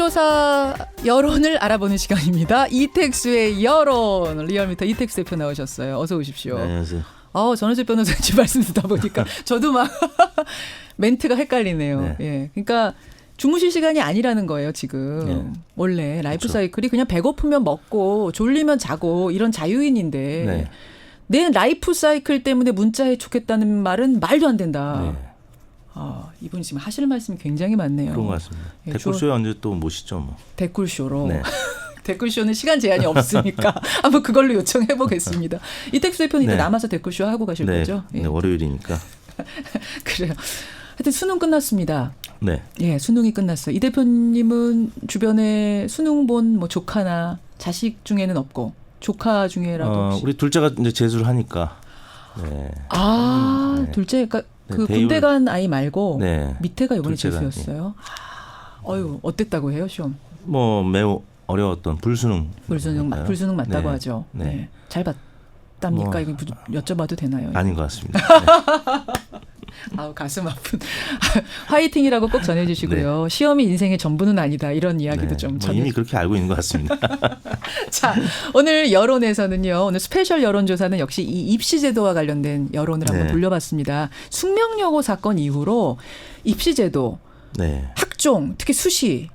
여론조사 여론을 알아보는 시간입니다. 이택수의 여론. 리얼미터 이택수 대표 나오셨어요. 어서 오십시오. 네, 안녕하세요. 전원주 변호사님 말씀 듣다 보니까 저도 막 멘트가 헷갈리네요. 네. 예, 그러니까 주무실 시간이 아니라는 거예요, 지금. 네. 원래 라이프 그렇죠. 사이클이 그냥 배고프면 먹고 졸리면 자고 이런 자유인인데 네. 내 라이프 사이클 때문에 문자에 좋겠다는 말은 말도 안 된다. 네. 이분이 지금 하실 말씀이 굉장히 많네요. 그런 것 같습니다. 예, 댓글쇼에 언제 또 모시죠, 뭐. 댓글쇼로. 네. 댓글쇼는 시간 제한이 없으니까 한번 그걸로 요청해 보겠습니다. 이택수 대표는 이제 네. 남아서 댓글쇼 하고 가실 네. 거죠? 예. 네, 월요일이니까. 그래요. 하여튼 수능 끝났습니다. 네. 예, 수능이 끝났어요. 이 대표님은 주변에 수능 본 뭐 조카나 자식 중에는 없고 조카 중에라도 혹시. 우리 둘째가 이제 재수를 하니까. 네. 네. 둘째가 네, 그 군대 간 아이 말고 네. 밑에가 이번에 둘째가, 재수였어요. 어유 어땠다고 해요, 시험? 뭐 매우 어려웠던 불수능. 불수능 맞다고 네. 하죠. 네. 네. 잘 봤답니까? 뭐, 이거 여쭤봐도 되나요? 아닌 것 같습니다. 네. 가슴 아픈. 화이팅이라고 꼭 전해주시고요. 시험이 인생의 전부는 아니다. 이런 이야기도 네. 좀 뭐 전해주세요. 이미 그렇게 알고 있는 것 같습니다. 자, 오늘 여론에서는요. 오늘 스페셜 여론조사는 역시 이 입시제도와 관련된 여론을 한번 네. 돌려봤습니다. 숙명여고 사건 이후로 입시제도, 네. 학종, 특히 수시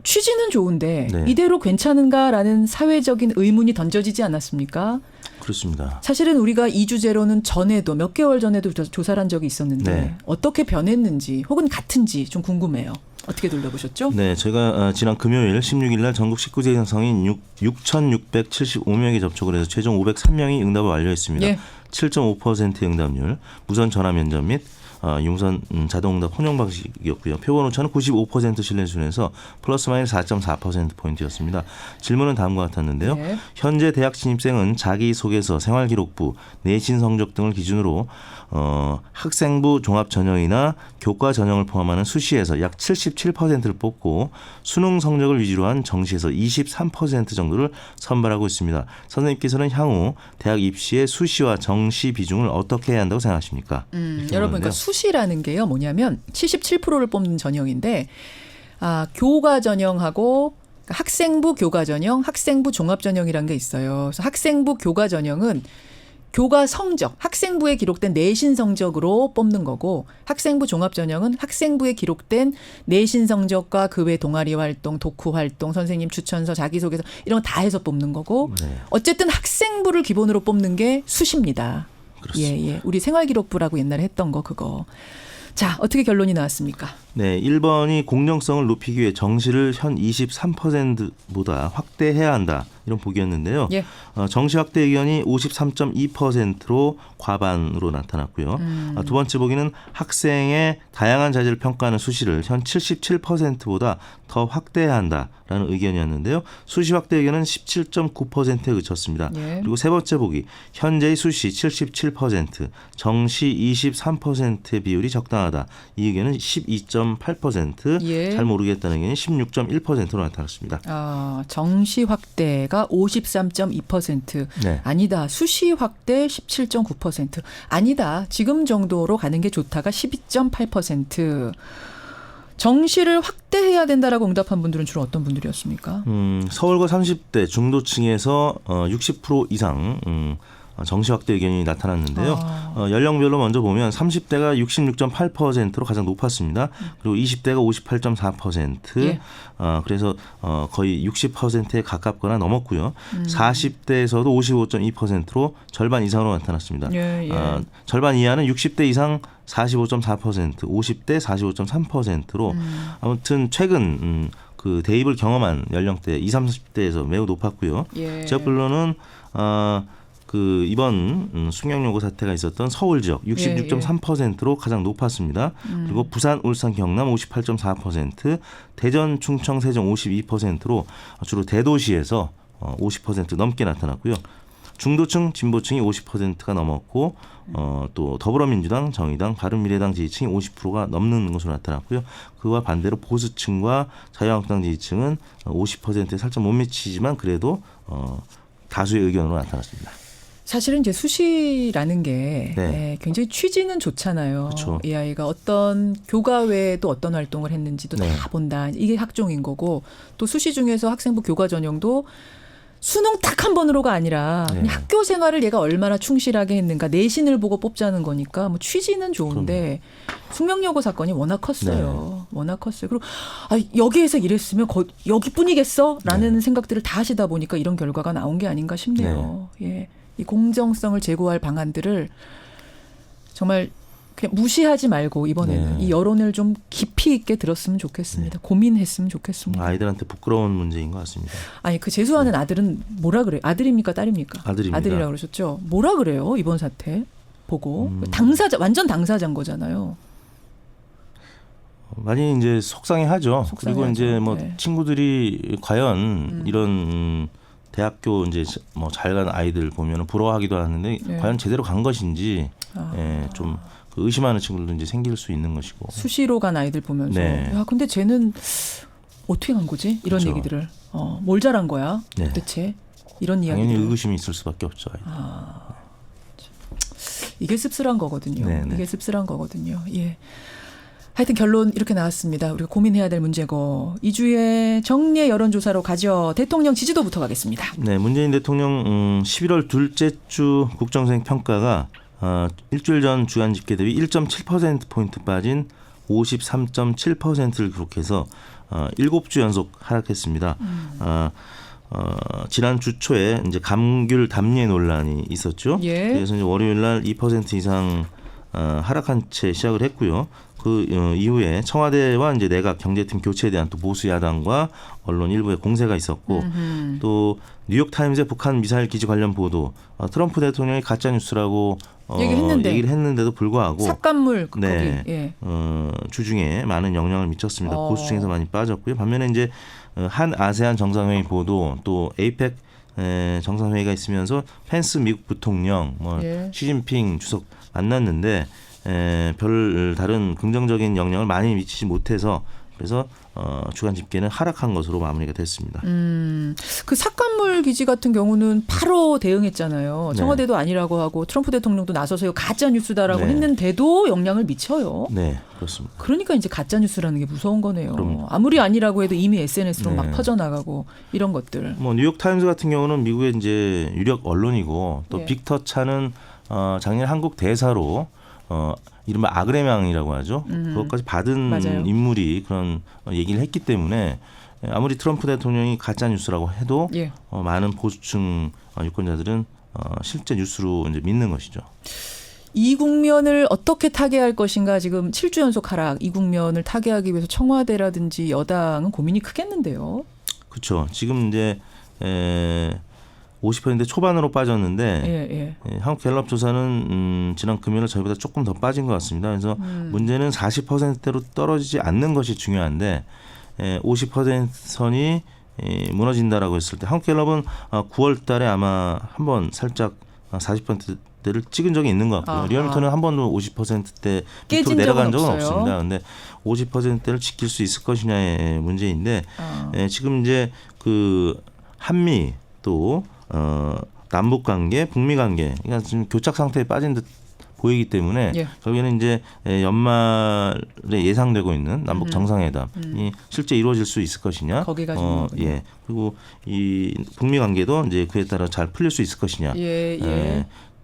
취지는 좋은데 네. 이대로 괜찮은가라는 사회적인 의문이 던져지지 않았습니까? 그렇습니다. 사실은 우리가 이주제로는 전에도 몇 개월 전에도 조사를 한 적이 있었는데 네. 어떻게 변했는지 혹은 같은지 좀 궁금해요. 어떻게 돌려보셨죠? 네, 저희가 지난 금요일 16일 날 전국 19세 이상 성인 6,675명이 접촉을 해서 최종 503명이 응답을 완료했습니다. 예. 7.5%의 응답률, 무선 전화 면접 및 용선 자동응답 혼용 방식이었고요. 표본 오차는 95% 신뢰 수준에서 플러스 마이너스 4.4%포인트였습니다. 질문은 다음과 같았는데요. 네. 현재 대학 신입생은 자기소개서, 생활기록부, 내신 성적 등을 기준으로 학생부 종합전형이나 교과 전형을 포함하는 수시에서 약 77%를 뽑고 수능 성적을 위주로 한 정시에서 23% 정도를 선발하고 있습니다. 선생님께서는 향후 대학 입시의 수시와 정시 비중을 어떻게 해야 한다고 생각하십니까? 여러분, 그러니까 수시라는 게요, 뭐냐면 77%를 뽑는 전형인데, 교과 전형하고 학생부 교과 전형, 학생부 종합 전형이라는 게 있어요. 그래서 학생부 교과 전형은 교과 성적, 학생부에 기록된 내신 성적으로 뽑는 거고, 학생부 종합 전형은 학생부에 기록된 내신 성적과 그 외 동아리 활동, 독후 활동, 선생님 추천서, 자기소개서 이런 거 다 해서 뽑는 거고, 네. 어쨌든 학생부를 기본으로 뽑는 게 수시입니다. 그렇습니다. 예. 우리 생활기록부라고 옛날에 했던 거 그거. 자, 어떻게 결론이 나왔습니까? 네, 1번이 공정성을 높이기 위해 정시를 현 23%보다 확대해야 한다. 이런 보기였는데요. 예. 정시 확대 의견이 53.2%로 과반으로 나타났고요. 두 번째 보기는 학생의 다양한 자질을 평가하는 수시를 현 77%보다 더 확대해야 한다라는 의견이었는데요. 수시 확대 의견은 17.9%에 그쳤습니다. 예. 그리고 세 번째 보기, 현재의 수시 77%, 정시 23%의 비율이 적당하다. 이 의견은 12.8%, 예. 잘 모르겠다는 의견이 16.1%로 나타났습니다. 정시 확대가 53.2%. 네. 아니다. 수시 확대 17.9%. 아니다. 지금 정도로 가는 게 좋다가 12.8%. 정시를 확대해야 된다라고 응답한 분들은 주로 어떤 분들이었습니까? 서울과 30대 중도층에서 60% 이상 정시 확대 의견이 나타났는데요. 연령별로 먼저 보면 30대가 66.8%로 가장 높았습니다. 그리고 20대가 58.4%. 예. 그래서 거의 60%에 가깝거나 넘었고요. 40대에서도 55.2%로 절반 이상으로 나타났습니다. 예. 절반 이하는 60대 이상 45.4%, 50대 45.3%로 아무튼 최근 그 대입을 경험한 연령대 20, 30대에서 매우 높았고요. 예. 지역별로는 이번 숙명여고 사태가 있었던 서울 지역 66.3%로 가장 높았습니다. 그리고 부산, 울산, 경남 58.4%, 대전, 충청, 세종 52%로 주로 대도시에서 50% 넘게 나타났고요. 중도층, 진보층이 50%가 넘었고 또 더불어민주당, 정의당, 바른미래당 지지층이 50%가 넘는 것으로 나타났고요. 그와 반대로 보수층과 자유한국당 지지층은 50%에 살짝 못 미치지만 그래도 다수의 의견으로 나타났습니다. 사실은 이제 수시라는 게 네. 굉장히 취지는 좋잖아요. 그렇죠. 이 아이가 어떤 교과 외에도 어떤 활동을 했는지도 네. 다 본다. 이게 학종인 거고 또 수시 중에서 학생부 교과 전형도 수능 딱 한 번으로가 아니라 네. 그냥 학교 생활을 얘가 얼마나 충실하게 했는가 내신을 보고 뽑자는 거니까 뭐 취지는 좋은데 숙명여고 사건이 워낙 컸어요. 워낙 컸어요. 그리고 여기에서 이랬으면 여기뿐이겠어? 라는 생각들을 다 하시다 보니까 이런 결과가 나온 게 아닌가 싶네요. 예. 이 공정성을 제고할 방안들을 정말 그냥 무시하지 말고 이번에는 이 여론을 좀 깊이 있게 들었으면 좋겠습니다. 고민했으면 좋겠습니다. 아이들한테 부끄러운 문제인 것 같습니다. 아니 그 재수하는 아들은 뭐라 그래요? 아들입니까 딸입니까? 아들입니다. 아들이라고 그러셨죠. 뭐라 그래요? 이번 사태 보고 당사자 완전 당사자인 거잖아요. 많이 이제 속상해하죠. 그리고 속상해하죠. 이제 뭐 네. 친구들이 과연 이런 대학교 이제 뭐 잘 간 아이들 보면 부러워하기도 하는데 네. 과연 제대로 간 것인지 좀 의심하는 친구들도 이제 생길 수 있는 것이고. 수시로 간 아이들 보면서 네. 야 근데 쟤는 어떻게 간 거지? 이런 그렇죠. 얘기들을 뭘 잘한 거야? 네. 도대체 이런 당연히 이야기들. 의구심이 있을 수밖에 없죠. 아이들. 이게 씁쓸한 거거든요. 네네. 이게 씁쓸한 거거든요. 예. 하여튼 결론 이렇게 나왔습니다. 우리가 고민해야 될 문제고 2주의 정례 여론조사로 가죠. 대통령 지지도부터 가겠습니다. 네, 문재인 대통령 11월 둘째 주 국정수행 평가가 일주일 전 주간 집계 대비 1.7%포인트 빠진 53.7%를 기록해서 7주 연속 하락했습니다. 지난 주 초에 이제 감귤 담례 논란이 있었죠. 예. 그래서 이제 월요일 날 2% 이상 하락한 채 시작을 했고요. 그 이후에 청와대와 이제 내각 경제팀 교체에 대한 또 보수 야당과 언론 일부의 공세가 있었고 또 뉴욕 타임즈의 북한 미사일 기지 관련 보도 트럼프 대통령이 가짜 뉴스라고 얘기를 했는데도 불구하고 삭감물 네, 거기. 예. 주중에 많은 영향을 미쳤습니다. 보수층에서 많이 빠졌고요. 반면에 이제 한 아세안 정상회의 보도 또 에이펙 정상회의가 있으면서 펜스 미국 부통령, 예. 시진핑 주석 만났는데 별 다른 긍정적인 영향을 많이 미치지 못해서 그래서 주간 집계는 하락한 것으로 마무리가 됐습니다. 그 삭감물 기지 같은 경우는 바로 대응했잖아요. 청와대도 아니라고 하고 트럼프 대통령도 나서서 가짜 뉴스다라고 했는데도 영향을 미쳐요. 네, 그렇습니다. 그러니까 이제 가짜 뉴스라는 게 무서운 거네요. 그럼요. 아무리 아니라고 해도 이미 SNS로 막 퍼져나가고 이런 것들. 뭐 뉴욕 타임즈 같은 경우는 미국의 이제 유력 언론이고 또 예. 빅터 차는 작년 한국 대사로 이른바 아그레망이라고 하죠. 그것까지 받은 맞아요. 인물이 그런 얘기를 했기 때문에 아무리 트럼프 대통령이 가짜 뉴스라고 해도 예. 많은 보수층 유권자들은 실제 뉴스로 이제 믿는 것이죠. 이 국면을 어떻게 타개할 것인가 지금 7주 연속 하락. 이 국면을 타개하기 위해서 청와대라든지 여당은 고민이 크겠는데요. 그렇죠. 지금 이제 50% 초반으로 빠졌는데 한국갤럽 조사는 지난 금요일 저희보다 조금 더 빠진 것 같습니다. 그래서 문제는 40%대로 떨어지지 않는 것이 중요한데 50% 선이 무너진다라고 했을 때 한국갤럽은 9월 달에 아마 한번 살짝 40%대를 찍은 적이 있는 것 같고요. 리얼미터는 한 번도 50%대 밑으로 내려간 적은 없습니다. 그런데 50%대를 지킬 수 있을 것이냐의 문제인데 지금 이제 그 한미 또 남북 관계, 북미 관계, 그러니까 지금 교착 상태에 빠진 듯 보이기 때문에 결국에는 이제 연말에 예상되고 있는 남북 정상회담이 실제 이루어질 수 있을 것이냐, 거기가 중요하군요. 그리고 이 북미 관계도 이제 그에 따라 잘 풀릴 수 있을 것이냐,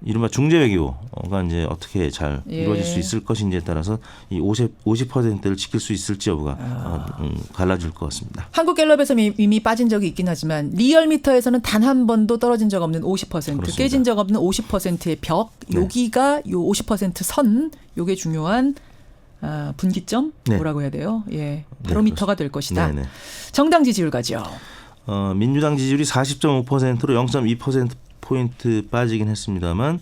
이른바 중재 외교가 이제 어떻게 잘 이루어질 수 있을 것인지에 따라서 이 50%를 지킬 수 있을지 여부가 갈라질 것 같습니다. 한국갤럽에서 이미 빠진 적이 있긴 하지만 리얼미터에서는 단 한 번도 떨어진 적 없는 50%, 그렇습니다. 깨진 적 없는 50%의 벽, 여기가 요 50% 선, 요게 중요한 분기점 뭐라고 해야 돼요? 바로미터가 될 것이다. 네네. 정당 지지율 가죠. 민주당 지지율이 40.5%로 0.2%포인트 빠지긴 했습니다만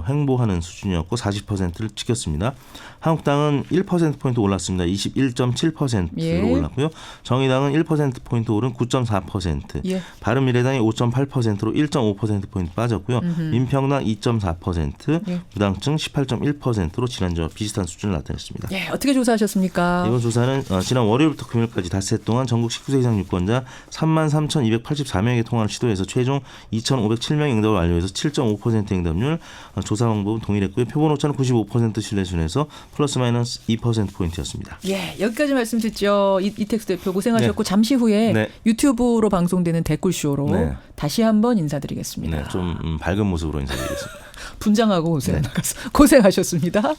횡보하는 수준이었고 40%를 지켰습니다. 한국당은 1%포인트 올랐습니다. 21.7%로 예. 올랐고요. 정의당은 1%포인트 오른 9.4%, 예. 바른미래당이 5.8%로 1.5%포인트 빠졌고요. 민평당 2.4%, 예. 무당층 18.1%로 지난주와 비슷한 수준을 나타냈습니다. 예, 어떻게 조사하셨습니까? 이번 조사는 지난 월요일부터 금요일까지 닷새 동안 전국 19세 이상 유권자 33,284명의 통화를 시도해서 최종 2,507명의 응답을 완료해서 7.5% 응답률, 조사 방법은 동일했고요. 표본 오차는 95% 신뢰 수준에서 플러스 마이너스 2%포인트였습니다. 예, 여기까지 말씀 듣죠. 이택수 대표 고생하셨고 잠시 후에 네. 유튜브로 방송되는 댓글쇼로 네. 다시 한번 인사드리겠습니다. 네, 좀 밝은 모습으로 인사드리겠습니다. 분장하고 오세요. 나가서 고생하셨습니다.